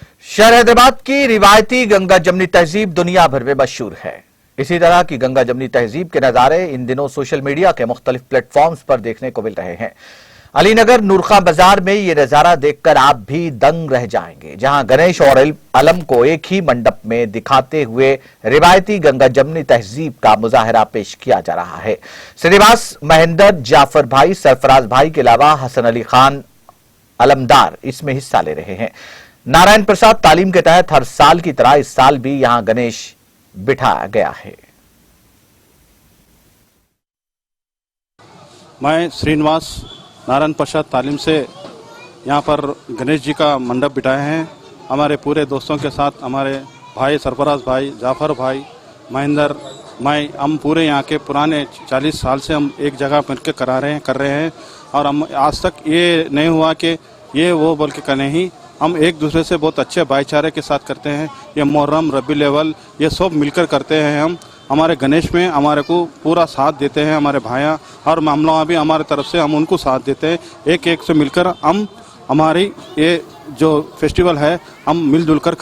शहर हैदराबाद की रिवायती गंगा जमनी तहजीब दुनिया भर में मशहूर है। इसी तरह की गंगा जमनी तहजीब के नजारे इन दिनों सोशल मीडिया के मुख्तलिफ प्लेटफॉर्म्स पर देखने को मिल रहे हैं। अलीनगर नूरखा बाजार में ये नजारा देखकर आप भी दंग रह जाएंगे, जहां गणेश और अलम को एक ही मंडप में दिखाते हुए रिवायती गंगा जमनी तहजीब का मुजाहरा पेश किया जा रहा है। श्रीनिवास, महेंद्र, जाफर भाई, सरफराज भाई के अलावा हसन अली खान अलमदार इसमें हिस्सा ले रहे हैं। नारायण प्रसाद तालीम के तहत हर साल की तरह इस साल भी यहां गणेश बिठाया गया है। मैं श्रीनिवास नारायण प्रसाद तालीम से यहाँ पर गणेश जी का मंडप बिठाए हैं। हमारे पूरे दोस्तों के साथ हमारे भाई सरफराज भाई, जाफर भाई, महेंद्र, मैं, हम पूरे यहाँ के पुराने 40 साल से हम एक जगह मिलकर कर रहे हैं और हम आज तक ये नहीं हुआ कि ये वो बोल के करें ही। हम एक दूसरे से बहुत अच्छे भाईचारे के साथ करते हैं। ये मुहर्रम, रबी अव्वल ये सब मिलकर करते हैं। हम हमारे गणेश में हमारे को पूरा साथ देते हैं। हमारे भाइयाँ हर मामलों में भी हमारे तरफ से हम उनको साथ देते हैं। एक एक से मिलकर हम हमारी ये जो फेस्टिवल है हम मिलजुल कर